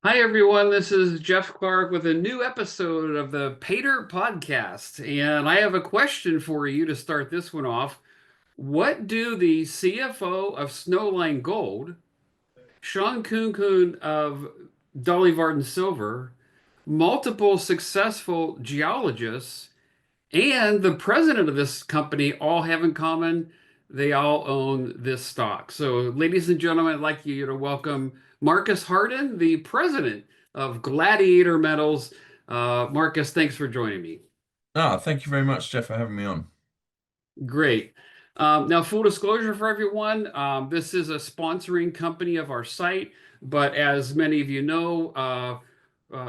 Hi, everyone. This is Jeff Clark with a new episode of the Pater Podcast. And I have a question for you to start this one off. What do the CFO of Snowline Gold, Sean Khunkhun of Dolly Varden Silver, multiple successful geologists, and the president of this company all have in common? They all own this stock. So, ladies and gentlemen, I'd like you to welcome Marcus Harden, the president of Gladiator Metals. Marcus, thanks for joining me. Thank you very much, Jeff, for having me on. Great. Now, full disclosure for everyone, this is a sponsoring company of our site, but as many of you know,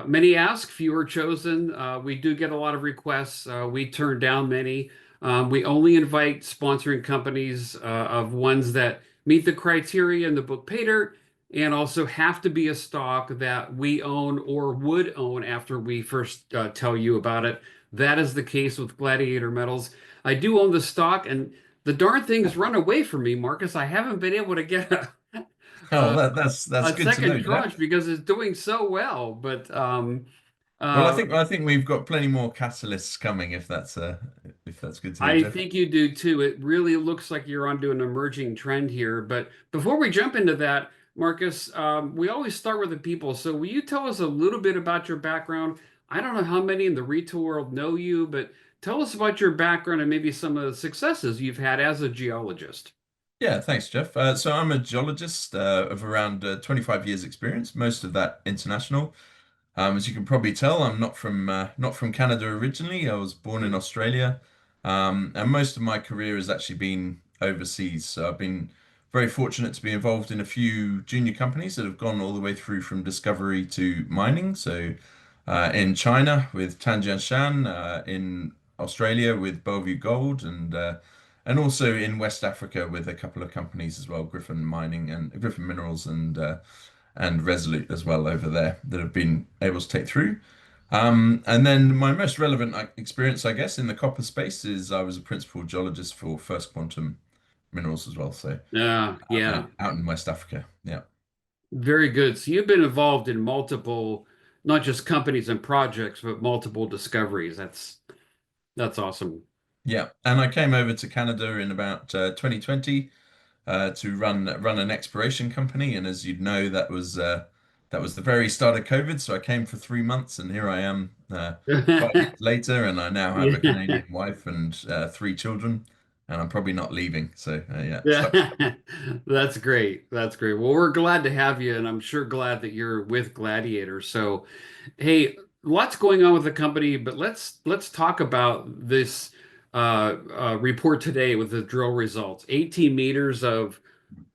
many ask, few are chosen. We do get a lot of requests. We turn down many. We only invite sponsoring companies of ones that meet the criteria in the book Pater and also have to be a stock that we own or would own after we first tell you about it. That is the case with Gladiator Metals. I do own the stock, and the darn thing's run away from me, Marcus. I haven't been able to get Oh, a, that's a good to second know, tranche Jeff. because it's doing so well. But Well, I uh, think I think we've got plenty more catalysts coming if that's good to hear, I Jeff. think you do too. It really looks like you're onto an emerging trend here. But before we jump into that, Marcus, we always start with the people. So will you tell us a little bit about your background? I don't know how many in the retail world know you, but tell us about your background and maybe some of the successes you've had as a geologist. Yeah, thanks, Jeff. So I'm a geologist of around 25 years experience, most of that international. As you can probably tell, I'm not from Canada originally. I was born in Australia, and most of my career has actually been overseas. So I've been very fortunate to be involved in a few junior companies that have gone all the way through from discovery to mining. So in China with Tanjianshan, in Australia with Bellevue Gold, and also in West Africa with a couple of companies as well, Griffin Mining and Griffin Minerals and Resolute as well over there that have been able to take through. And then my most relevant experience, I guess, in the copper space is I was a principal geologist for First Quantum Minerals as well. So Yeah. out in West Africa. Yeah. Very good. So you've been involved in multiple, not just companies and projects, but multiple discoveries. That's awesome. Yeah. And I came over to Canada in about 2020 to run an exploration company. And as you'd know, that was the very start of COVID. So I came for 3 months, and here I am 5 years later, and I now have a Yeah. Canadian wife and three children, and I'm probably not leaving. So yeah, stuck. Yeah. That's great. That's great. Well, we're glad to have you, and I'm sure glad that you're with Gladiator. So, hey, lots going on with the company, but let's talk about this report today with the drill results. 18 meters of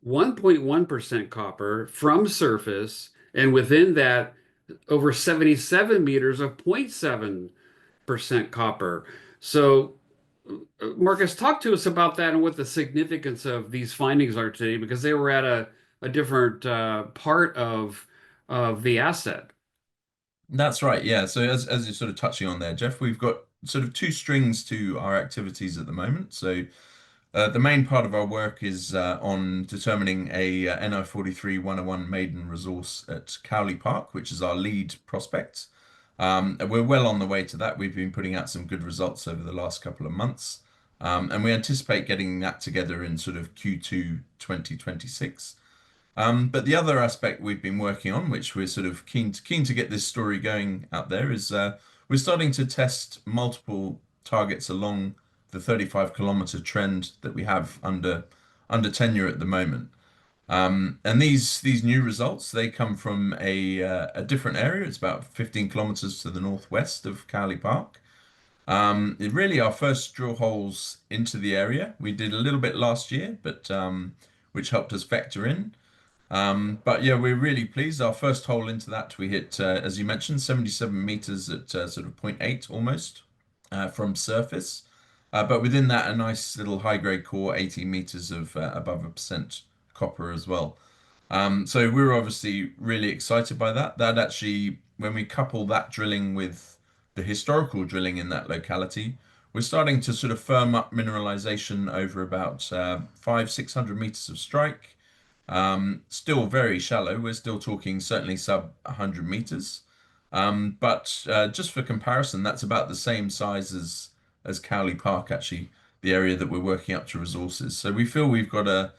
1.1% copper from surface, and within that, over 77 meters of 0.7% copper. So, Marcus, talk to us about that and what the significance of these findings are today, because they were at a different part of the asset. That's right. Yeah. So as you're sort of touching on there, Jeff, we've got sort of two strings to our activities at the moment. So the main part of our work is on determining a NI 43-101 maiden resource at Cowley Park, which is our lead prospect. And we're well on the way to that. We've been putting out some good results over the last couple of months. And we anticipate getting that together in sort of Q2 2026. But the other aspect we've been working on, which we're sort of keen to get this story going out there, is we're starting to test multiple targets along the 35-kilometer trend that we have under tenure at the moment. And these new results, they come from a different area. It's about 15 kilometers to the northwest of Cowley Park. It really our first drill holes into the area. We did a little bit last year, but which helped us vector in. But yeah, we're really pleased. Our first hole into that, we hit, as you mentioned, 77 meters at sort of point 0.8 almost from surface. But within that, a nice little high-grade core, 18 meters of above a percent copper as well. So we were obviously really excited by that. That actually, when we couple that drilling with the historical drilling in that locality, we're starting to sort of firm up mineralization over about 600 meters of strike. Still very shallow. We're still talking certainly sub 100 meters. But just for comparison, that's about the same size as Cowley Park, actually, the area that we're working up to resources. So we feel we've got a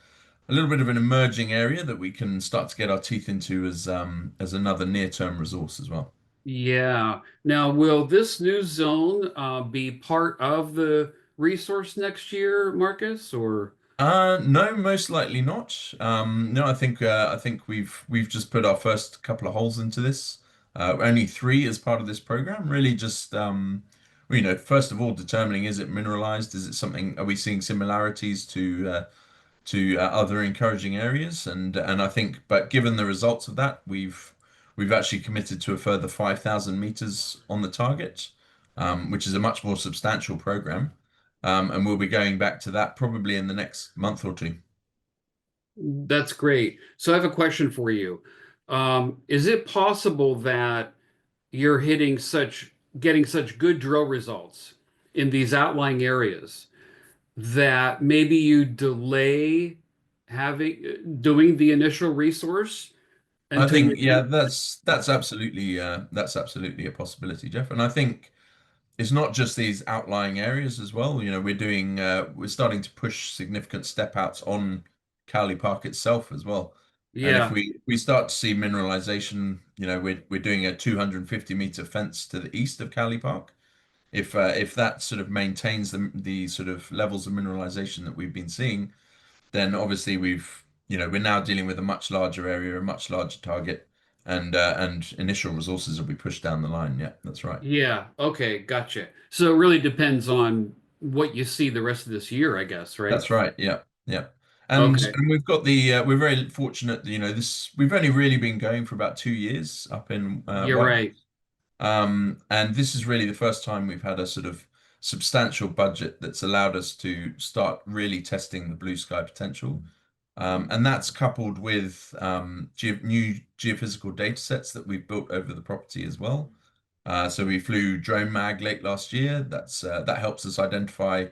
little bit of an emerging area that we can start to get our teeth into as another near-term resource as well. Yeah. Now, will this new zone be part of the resource next year, Marcus? Or No, most likely not. No, I think we've just put our first couple of holes into this. Only three as part of this program. Really, just well, first of all, determining is it mineralized? Is it something? Are we seeing similarities to other encouraging areas? And I think, but given the results of that, we've actually committed to a further 5,000 meters on the target, which is a much more substantial program. And we'll be going back to that probably in the next month or two. that's great. So I have a question for you. Is it possible that you're getting such good drill results in these outlying areas that maybe you delay doing the initial resource I until think, you yeah, that's absolutely a possibility, Jeff. And I think it's not just these outlying areas as well. We're starting to push significant step outs on Cowley Park itself as well. And if yeah, we start to see mineralization, we're doing a 250-meter fence to the east of Cowley Park. If that sort of maintains the sort of levels of mineralization that we've been seeing, then obviously we're now dealing with a much larger area, a much larger target, and initial resources will be pushed down the line. Yeah, that's right. yeah, okay, gotcha. So it really depends on what you see the rest of this year, I guess, right? That's right. Yeah, yeah. Okay, And we've got we're very fortunate that, this we've only really been going for about 2 years up in you're White. right. And this is really the first time we've had a sort of substantial budget that's allowed us to start really testing the blue sky potential. And that's coupled with new geophysical data sets that we've built over the property as well. So we flew drone mag late last year. That helps us identify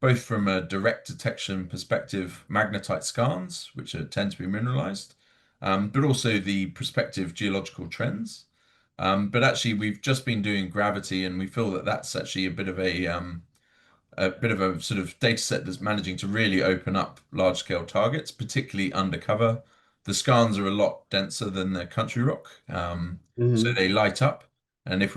both from a direct detection perspective magnetite skarns, which tend to be mineralized, but also the prospective geological trends. But actually, we've just been doing gravity, and we feel that that's actually a bit of a sort of data set that's managing to really open up large scale targets, particularly undercover. The skarns are a lot denser than the country rock, so Hmm. they light up. And if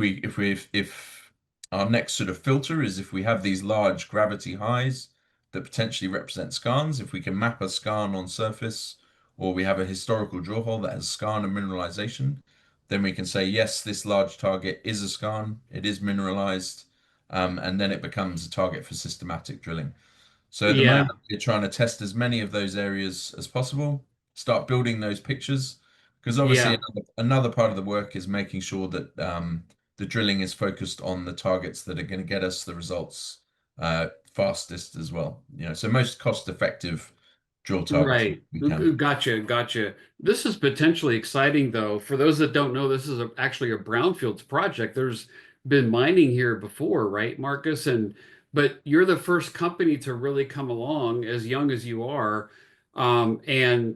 our next sort of filter is if we have these large gravity highs that potentially represent skarns, if we can map a skarn on surface, or we have a historical drill hole that has skarn and mineralization, then we can say, yes, this large target is a skarn, it is mineralized, and then it becomes a target for systematic drilling. So at the moment, Yeah, we're trying to test as many of those areas as possible, start building those pictures, because obviously yeah. another part of the work is making sure that the drilling is focused on the targets that are going to get us the results fastest as well. So most cost-effective drill targeting Right. we can. Gotcha, gotcha. This is potentially exciting, though. For those that don't know, this is actually a brownfields project. There's been mining here before, right, Marcus? But you're the first company to really come along, as young as you are, and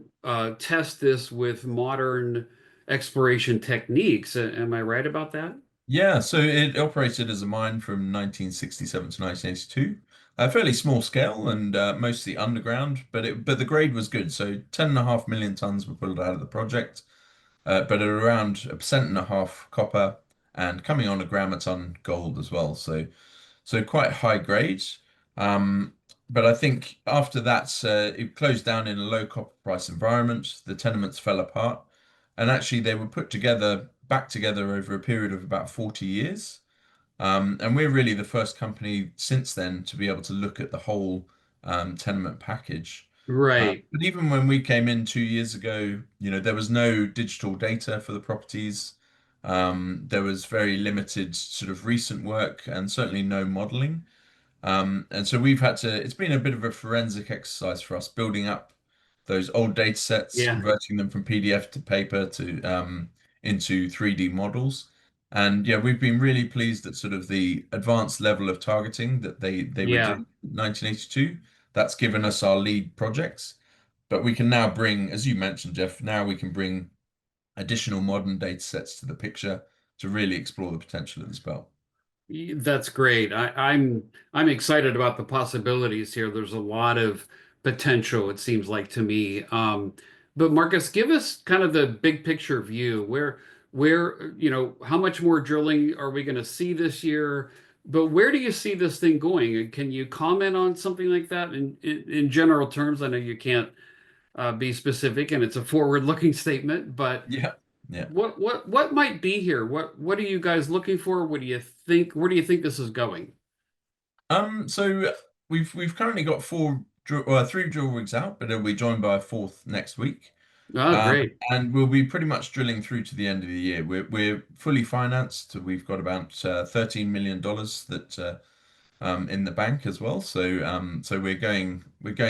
test this with modern exploration techniques. Am I right about that? Yeah, so it operated as a mine from 1967 to 1982. Fairly small scale and mostly underground, but the grade was good. So 10.5 million tons were pulled out of the project, but at around 1.5% copper and coming on a gram a ton gold as well. So quite high grades. Um, but I think after that, it closed down in a low copper price environment. The tenements fell apart, and actually they were put together back together over a period of about 40 years. And we're really the first company since then to be able to look at the whole tenement package. Right. But even when we came in 2 years ago, there was no digital data for the properties. There was very limited sort of recent work and certainly no modeling. And so it's been a bit of a forensic exercise for us building up those old data sets, Yeah. converting them from PDF to paper to into 3D models. And yeah, we've been really pleased at sort of the advanced level of targeting that they were Yeah. doing in 1982. That's given us our lead projects. But we can now bring, as you mentioned, Jeff, now we can bring additional modern data sets to the picture to really explore the potential of this belt. That's great. I'm excited about the possibilities here. There's a lot of potential, it seems like to me. But Marcus, give us kind of the big picture view. How much more drilling are we going to see this year? But where do you see this thing going? Can you comment on something like that in general terms? I know you can't be specific, and it's a forward-looking statement, but Yeah. Yeah. what might be here? What are you guys looking for? What do you think? Where do you think this is going? So we've currently got three drill rigs out, but it'll be joined by a fourth next week. Oh, Um, great. and we'll be pretty much drilling through to the end of the year. We're fully financed. We've got about $13 million that in the bank as well. So we're going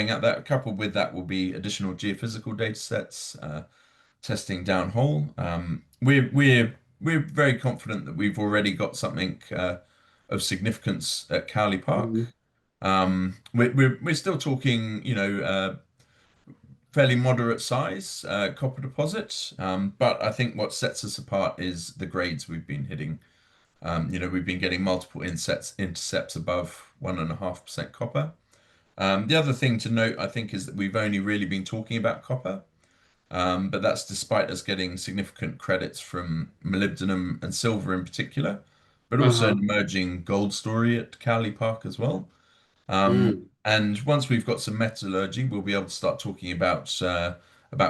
at that. Coupled with that will be additional geophysical data sets, testing downhole. We're very confident that we've already got something of significance at Cowley Park. Mhm. We're still talking, fairly moderate size copper deposit, but I think what sets us apart is the grades we've been hitting. We've been getting multiple intercepts above 1.5% copper. The other thing to note, I think, is that we've only really been talking about copper. But that's despite us getting significant credits from molybdenum and silver in particular, but also an Uh-huh. emerging gold story at Cowley Park as well. And once we've got some metallurgy, we'll be able to start talking about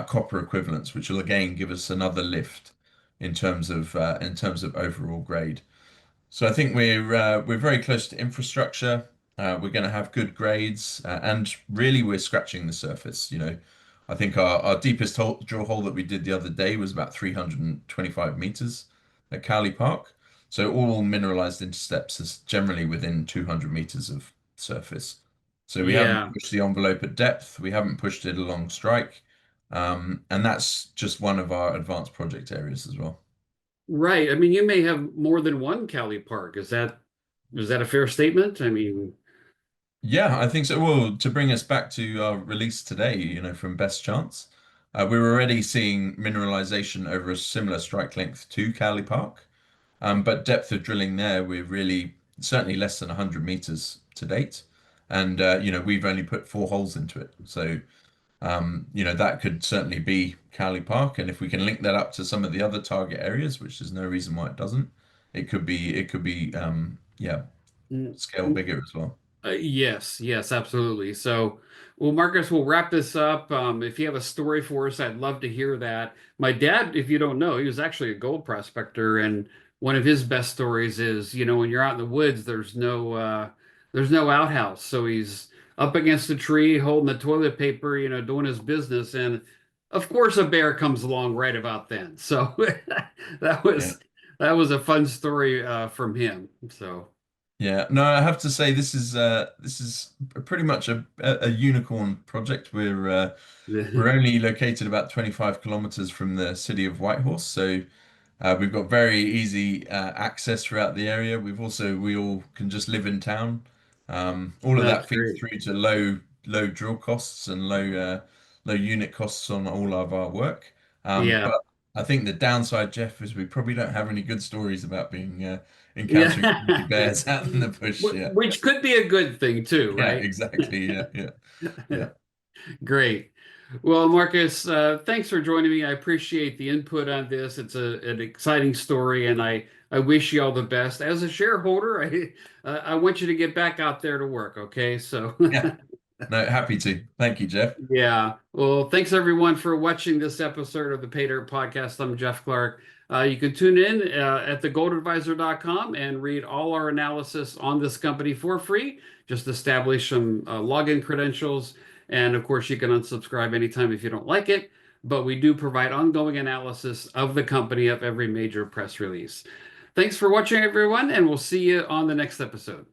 copper equivalents, which will again give us another lift in terms of overall grade. So I think we're very close to infrastructure. We're going to have good grades, and really we're scratching the surface. I think our deepest drill hole that we did the other day was about 325 meters at Cowley Park. So all mineralized intercepts is generally within 200 meters of surface. So we haven't Yeah. pushed the envelope at depth. We haven't pushed it along strike. And that's just one of our advanced project areas as well. Right. I mean, you may have more than one Cali Park. Is that a fair statement? I mean, Yeah, I think so. Well, to bring us back to our release today, from Best Chance, we're already seeing mineralization over a similar strike length to Cowley Park. But depth of drilling there, we're really certainly less than 100 meters to date. And, we've only put four holes into it. So, that could certainly be Cowley Park. And if we can link that up to some of the other target areas, which there's no reason why it doesn't, yeah, mm, scale bigger as well. yes, yes, absolutely. So, well, Marcus, we'll wrap this up. If you have a story for us, I'd love to hear that. My dad, if you don't know, he was actually a gold prospector, and one of his best stories is, when you're out in the woods, there's no outhouse. So he's up against a tree holding the toilet paper, doing his business, and of course a bear comes along right about then. So that Yeah. was that was a fun story from him. So. Yeah, no, I have to say this is pretty much a unicorn project. We're only located about 25 kilometers from the city of Whitehorse, so we've got very easy access throughout the area. We all can just live in town. All of That's that feeds great. through to low drill costs and low unit costs on all of our work. Yeah. But I think the downside, Jeff, is we probably don't have any good stories about being encountering grizzly Yeah. bears out in the bush. Yeah, Which could be a good thing too, yeah, right? exactly. Yeah, yeah, yeah, Great. Well, Marcus, thanks for joining me. I appreciate the input on this. It's an exciting story, and I wish you all the best. As a shareholder, I want you to get back out there to work. Okay, so yeah. No, happy to. Thank you, Jeff. yeah. Well, thanks everyone for watching this episode of the Pay Dirt Podcast. I'm Jeff Clark. You can tune in at thegoldadvisor.com and read all our analysis on this company for free. Just establish some login credentials. And of course, you can unsubscribe anytime if you don't like it. But we do provide ongoing analysis of the company of every major press release. Thanks for watching, everyone, and we'll see you on the next episode.